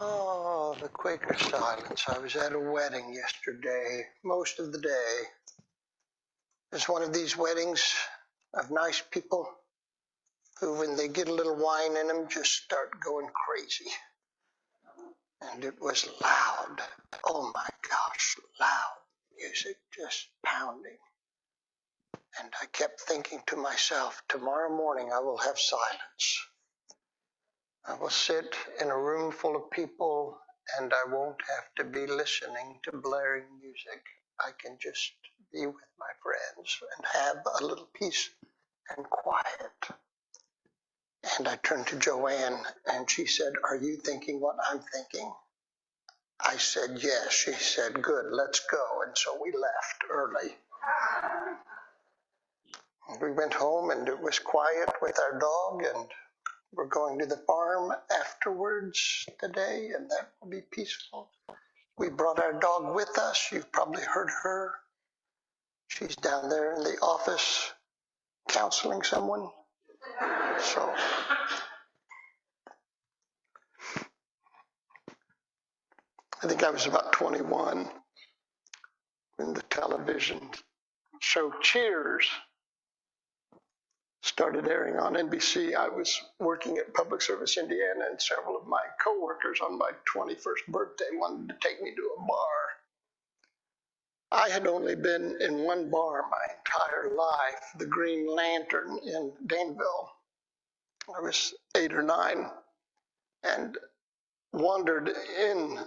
Oh, the Quaker silence. I was at a wedding yesterday, most of the day. It's one of these weddings of nice people who, when they get a little wine in them, just start going crazy. And it was loud. Oh my gosh, loud music just pounding. And I kept thinking to myself, tomorrow morning I will have silence. I will sit in a room full of people and I won't have to be listening to blaring music. I can just be with my friends and have a little peace and quiet. And I turned to Joanne and she said, "Are you thinking what I'm thinking?" I said, "Yes." She said, "Good, let's go." And so we left early. And we went home and it was quiet with our dog, and we're going to the farm afterwards today, and that will be peaceful. We brought our dog with us. You've probably heard her. She's down there in the office counseling someone. So I think I was about 21 when the television show Cheers started airing on NBC. I was working at Public Service Indiana, and several of my coworkers on my 21st birthday wanted to take me to a bar. I had only been in one bar my entire life, the Green Lantern in Danville. I was 8 or 9 and wandered in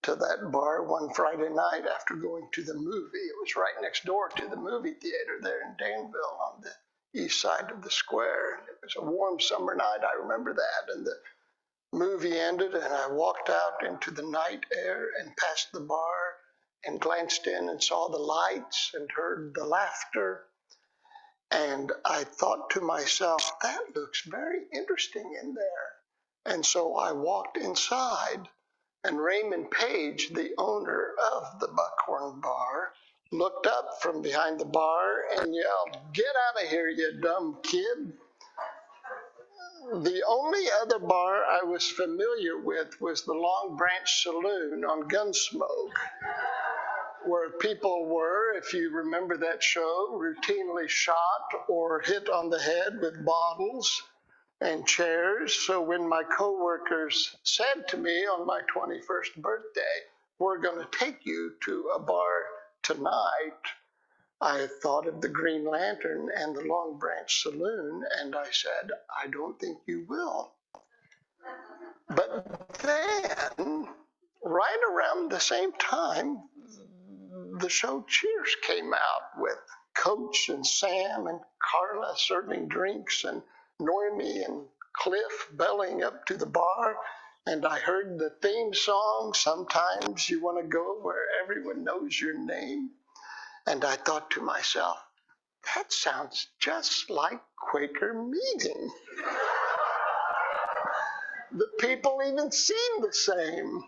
to that bar one Friday night after going to the movie. It was right next door to the movie theater there in Danville on the east side of the square. It was a warm summer night, I remember that, and the movie ended and I walked out into the night air and past the bar and glanced in and saw the lights and heard the laughter. And I thought to myself, that looks very interesting in there. And so I walked inside, and Raymond Page, the owner of the Buckhorn Bar, looked up from behind the bar and yelled, "Get out of here, you dumb kid." The only other bar I was familiar with was the Long Branch Saloon on Gunsmoke, where people were, if you remember that show, routinely shot or hit on the head with bottles and chairs. So when my coworkers said to me on my 21st birthday, "We're going to take you to a bar tonight," I thought of the Green Lantern and the Long Branch Saloon, and I said, "I don't think you will." But then, right around the same time, the show Cheers came out with Coach and Sam and Carla serving drinks and Normie and Cliff belling up to the bar. And I heard the theme song, "Sometimes You Want to Go Where Everyone Knows Your Name." And I thought to myself, that sounds just like Quaker meeting. The people even seem the same.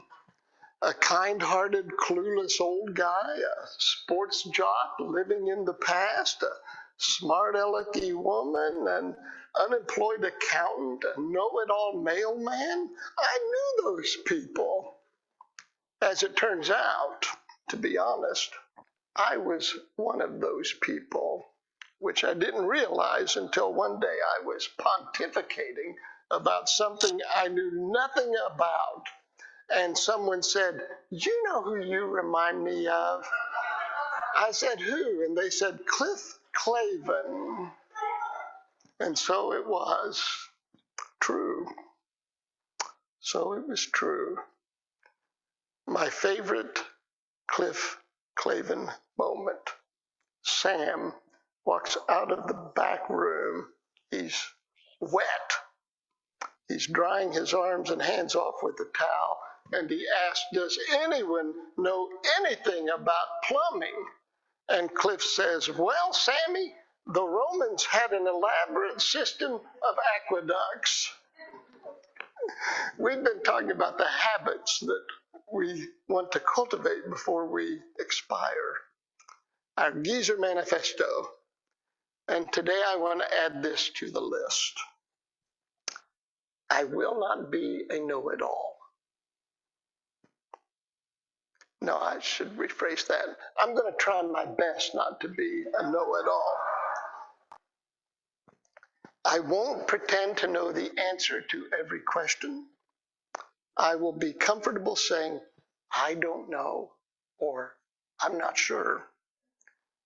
A kind-hearted, clueless old guy, a sports jock living in the past, a smart alecky woman, an unemployed accountant, a know-it-all mailman. I knew those people. As it turns out, to be honest, I was one of those people, which I didn't realize until one day I was pontificating about something I knew nothing about. And someone said, "You know who you remind me of?" I said, "Who?" And they said, "Cliff Clavin." And so it was true. So it was true. My favorite Cliff Clavin moment. Sam walks out of the back room. He's wet. He's drying his arms and hands off with a towel. And he asked, "Does anyone know anything about plumbing?" And Cliff says, "Well, Sammy, the Romans had an elaborate system of aqueducts." We've been talking about the habits that we want to cultivate before we expire. Our Geezer Manifesto. And today I want to add this to the list. I will not be a know-it-all. No, I should rephrase that. I'm going to try my best not to be a know-it-all. I won't pretend to know the answer to every question. I will be comfortable saying, I don't know, or I'm not sure.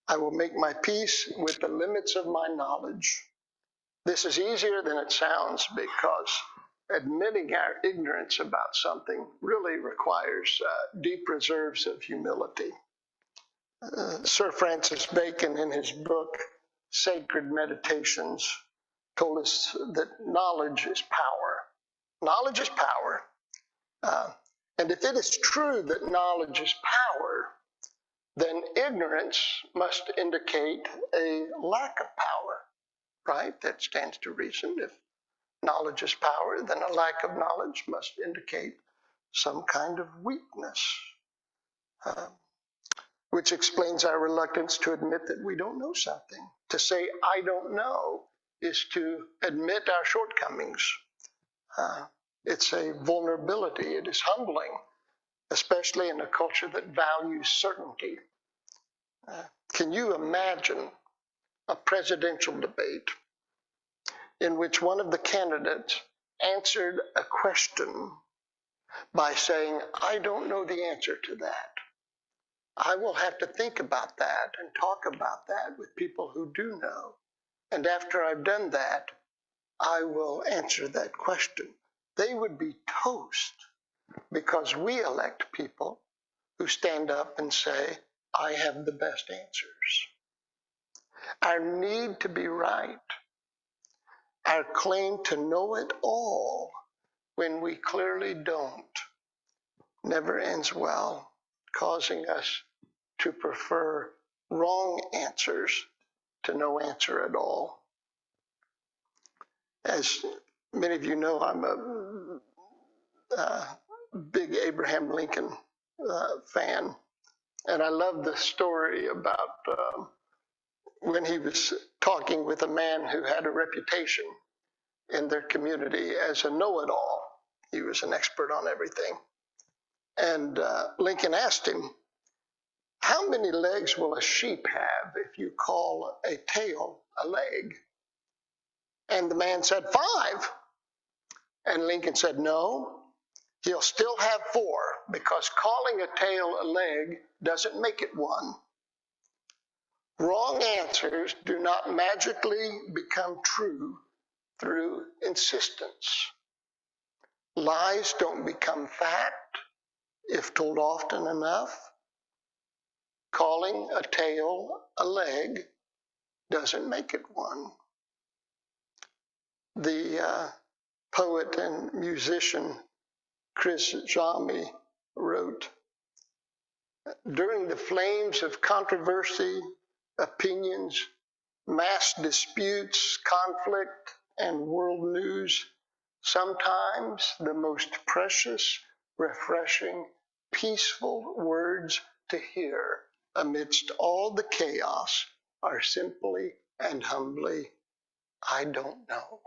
I will make my peace with the limits of my knowledge. This is easier than it sounds because admitting our ignorance about something really requires deep reserves of humility. Sir Francis Bacon, in his book, Sacred Meditations, told us that knowledge is power. Knowledge is power. And if it is true that knowledge is power, then ignorance must indicate a lack of power, right? That stands to reason. If knowledge is power, then a lack of knowledge must indicate some kind of weakness, which explains our reluctance to admit that we don't know something. To say, I don't know, is to admit our shortcomings. It's a vulnerability. It is humbling, especially in a culture that values certainty. Can you imagine a presidential debate in which one of the candidates answered a question by saying, I don't know the answer to that. I will have to think about that and talk about that with people who do know. And after I've done that, I will answer that question. They would be toast because we elect people who stand up and say, I have the best answers. Our need to be right, our claim to know it all when we clearly don't, never ends well, causing us to prefer wrong answers to no answer at all. As many of you know, I'm a big Abraham Lincoln fan, and I love the story about when he was talking with a man who had a reputation in their community as a know-it-all. He was an expert on everything. And Lincoln asked him, how many legs will a sheep have if you call a tail a leg? And the man said, 5. And Lincoln said, no, he'll still have 4 because calling a tail a leg doesn't make it 1. Wrong answers do not magically become true through insistence. Lies don't become fact if told often enough. Calling a tail a leg doesn't make it 1. The poet and musician Chris Jami wrote, during the flames of controversy, opinions, mass disputes, conflict, and world news, sometimes the most precious, refreshing, peaceful words to hear amidst all the chaos are simply and humbly, I don't know.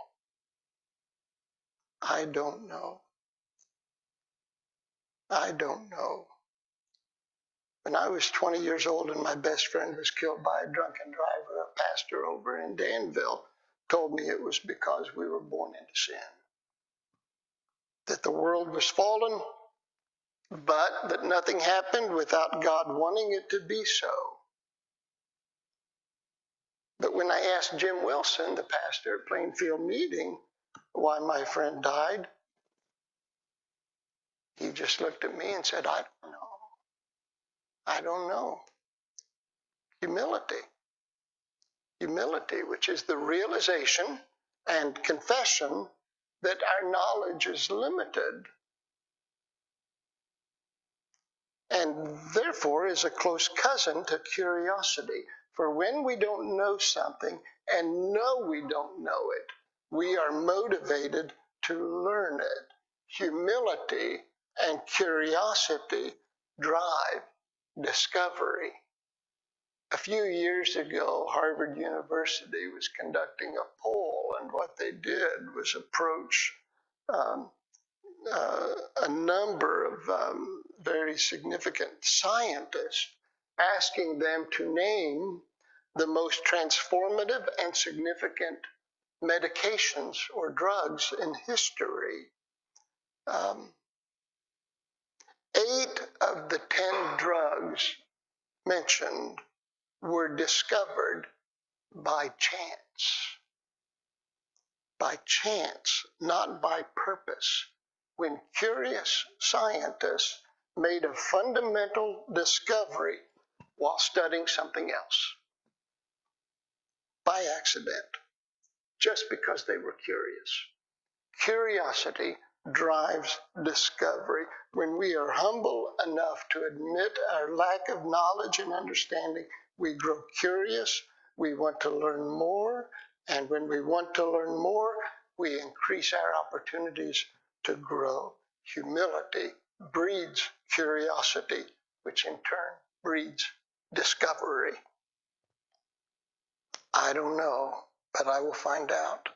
I don't know. I don't know. When I was 20 years old and my best friend was killed by a drunken driver, a pastor over in Danville told me it was because we were born into sin. That the world was fallen, but that nothing happened without God wanting it to be so. But when I asked Jim Wilson, the pastor at Plainfield Meeting, why my friend died, he just looked at me and said, I don't know. I don't know. Humility. Humility, which is the realization and confession that our knowledge is limited and therefore is a close cousin to curiosity. For when we don't know something and know we don't know it, we are motivated to learn it. Humility and curiosity drive discovery. A few years ago, Harvard University was conducting a poll, and what they did was approach a number of very significant scientists, asking them to name the most transformative and significant medications or drugs in history. 8 of the 10 drugs mentioned were discovered by chance, not by purpose, when curious scientists made a fundamental discovery while studying something else by accident, just because they were curious. Curiosity drives discovery. When we are humble enough to admit our lack of knowledge and understanding, we grow curious, we want to learn more, and when we want to learn more, we increase our opportunities to grow. Humility breeds curiosity, which in turn breeds discovery. I don't know, but I will find out.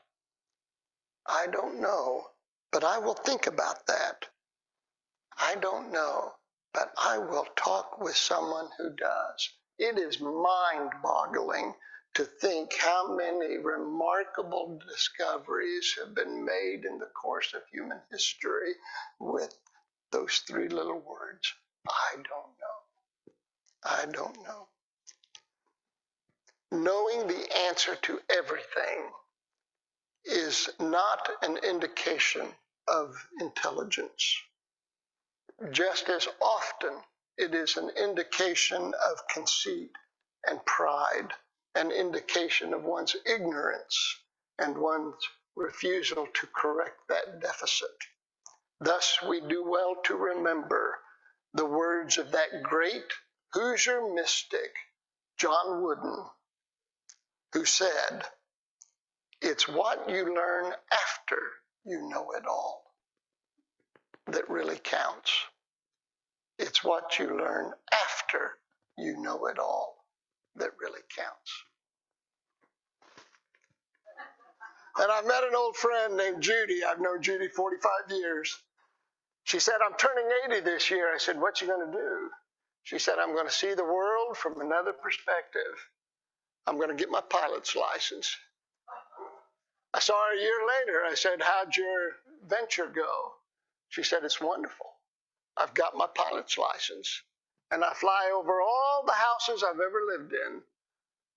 I don't know, but I will think about that. I don't know, but I will talk with someone who does. It is mind-boggling to think how many remarkable discoveries have been made in the course of human history with those 3 little words. I don't know. I don't know. Knowing the answer to everything is not an indication of intelligence. Just as often, it is an indication of conceit and pride, an indication of one's ignorance and one's refusal to correct that deficit. Thus, we do well to remember the words of that great Hoosier mystic, John Wooden, who said, "It's what you learn after you know it all that really counts. It's what you learn after you know it all that really counts." And I met an old friend named Judy. I've known Judy 45 years. She said, "I'm turning 80 this year." I said, "What you going to do?" She said, "I'm going to see the world from another perspective. I'm going to get my pilot's license." I saw her a year later. I said, "How'd your venture go?" She said, "It's wonderful. I've got my pilot's license, and I fly over all the houses I've ever lived in,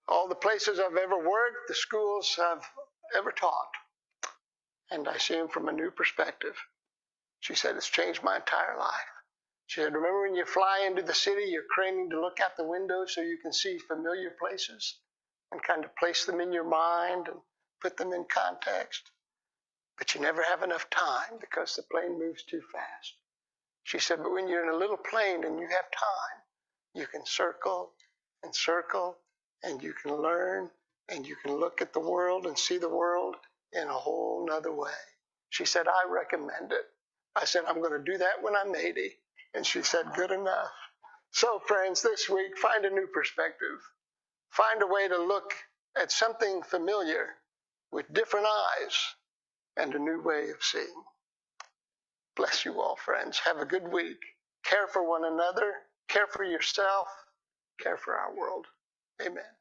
all the places I've ever worked, the schools I've ever taught, and I see them from a new perspective." She said, "It's changed my entire life." She said, "Remember when you fly into the city, you're craning to look out the window so you can see familiar places and kind of place them in your mind and put them in context? But you never have enough time because the plane moves too fast." She said, "But when you're in a little plane and you have time, you can circle and circle, and you can learn, and you can look at the world and see the world in a whole nother way." She said, "I recommend it." I said, "I'm going to do that when I'm 80. And she said, "Good enough." So, friends, this week, find a new perspective. Find a way to look at something familiar with different eyes and a new way of seeing. Bless you all, friends. Have a good week. Care for one another. Care for yourself. Care for our world. Amen.